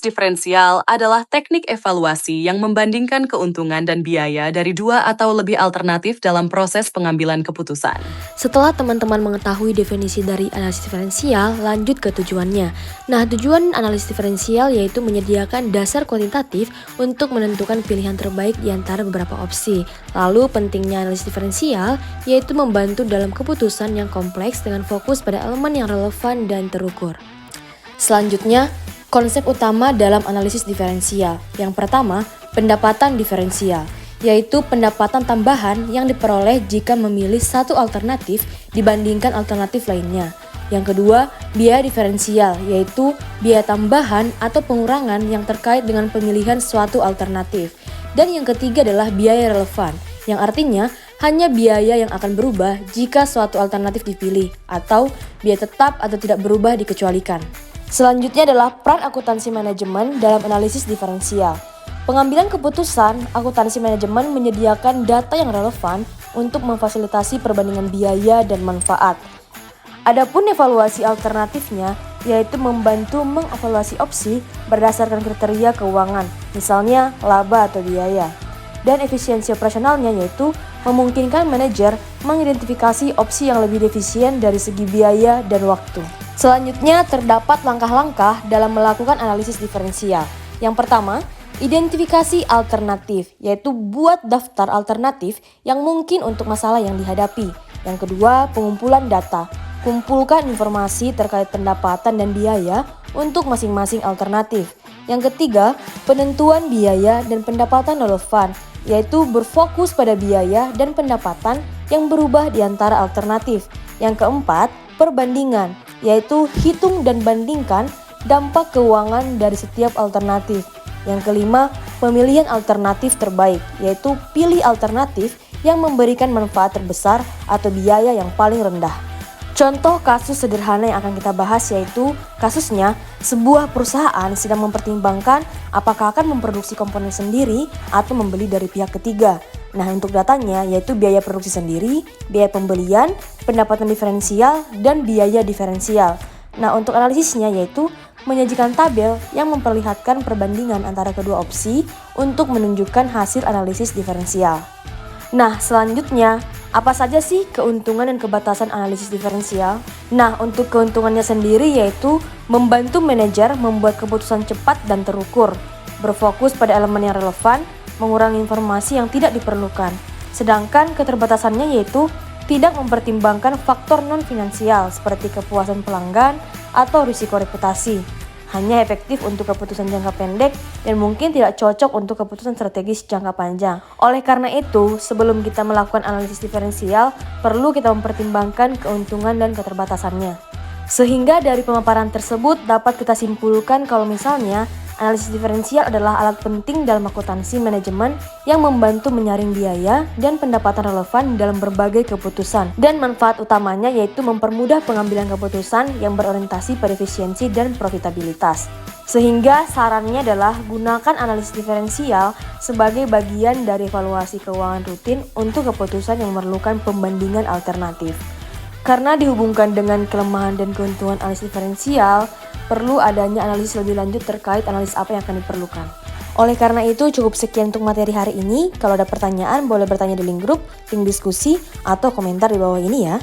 diferensial adalah teknik evaluasi yang membandingkan keuntungan dan biaya dari dua atau lebih alternatif dalam proses pengambilan keputusan. Setelah teman-teman mengetahui definisi dari analisis diferensial, lanjut ke tujuannya. Nah, tujuan analisis diferensial yaitu menyediakan dasar kuantitatif untuk menentukan pilihan terbaik di antara beberapa opsi. Lalu, pentingnya analisis diferensial yaitu membantu dalam keputusan yang kompleks dengan fokus pada elemen yang relevan dan terukur. Selanjutnya, konsep utama dalam analisis diferensial. Yang pertama, pendapatan diferensial, yaitu pendapatan tambahan yang diperoleh jika memilih satu alternatif dibandingkan alternatif lainnya. Yang kedua, biaya diferensial, yaitu biaya tambahan atau pengurangan yang terkait dengan pemilihan suatu alternatif. Dan yang ketiga adalah biaya relevan, yang artinya hanya biaya yang akan berubah jika suatu alternatif dipilih, atau biaya tetap atau tidak berubah dikecualikan. Selanjutnya adalah peran akuntansi manajemen dalam analisis diferensial. Pengambilan keputusan, akuntansi manajemen menyediakan data yang relevan untuk memfasilitasi perbandingan biaya dan manfaat. Adapun evaluasi alternatifnya, yaitu membantu mengevaluasi opsi berdasarkan kriteria keuangan, misalnya laba atau biaya. Dan efisiensi operasionalnya yaitu memungkinkan manajer mengidentifikasi opsi yang lebih efisien dari segi biaya dan waktu. Selanjutnya terdapat langkah-langkah dalam melakukan analisis diferensial. Yang pertama, identifikasi alternatif, yaitu buat daftar alternatif yang mungkin untuk masalah yang dihadapi. Yang kedua, pengumpulan data. Kumpulkan informasi terkait pendapatan dan biaya untuk masing-masing alternatif. Yang ketiga, penentuan biaya dan pendapatan relevan, yaitu berfokus pada biaya dan pendapatan yang berubah di antara alternatif. Yang keempat, perbandingan, yaitu hitung dan bandingkan dampak keuangan dari setiap alternatif. Yang kelima, pemilihan alternatif terbaik, yaitu pilih alternatif yang memberikan manfaat terbesar atau biaya yang paling rendah. Contoh kasus sederhana yang akan kita bahas yaitu kasusnya sebuah perusahaan sedang mempertimbangkan apakah akan memproduksi komponen sendiri atau membeli dari pihak ketiga. Nah, untuk datanya yaitu biaya produksi sendiri, biaya pembelian, pendapatan diferensial, dan biaya diferensial. Nah, untuk analisisnya yaitu menyajikan tabel yang memperlihatkan perbandingan antara kedua opsi untuk menunjukkan hasil analisis diferensial. Nah, selanjutnya, apa saja sih keuntungan dan kebatasan analisis diferensial? Nah, untuk keuntungannya sendiri yaitu membantu manajer membuat keputusan cepat dan terukur, berfokus pada elemen yang relevan, mengurangi informasi yang tidak diperlukan. Sedangkan keterbatasannya yaitu tidak mempertimbangkan faktor non-finansial seperti kepuasan pelanggan atau risiko reputasi. Hanya efektif untuk keputusan jangka pendek dan mungkin tidak cocok untuk keputusan strategis jangka panjang. Oleh karena itu, sebelum kita melakukan analisis diferensial, perlu kita mempertimbangkan keuntungan dan keterbatasannya. Sehingga dari pemaparan tersebut dapat kita simpulkan kalau misalnya analisis diferensial adalah alat penting dalam akuntansi manajemen yang membantu menyaring biaya dan pendapatan relevan dalam berbagai keputusan. Dan manfaat utamanya yaitu mempermudah pengambilan keputusan yang berorientasi pada efisiensi dan profitabilitas. Sehingga sarannya adalah gunakan analisis diferensial sebagai bagian dari evaluasi keuangan rutin untuk keputusan yang memerlukan pembandingan alternatif. Karena dihubungkan dengan kelemahan dan keuntungan analisis diferensial, perlu adanya analisis lebih lanjut terkait analisis apa yang akan diperlukan. Oleh karena itu, cukup sekian untuk materi hari ini. Kalau ada pertanyaan, boleh bertanya di link grup, link diskusi, atau komentar di bawah ini ya.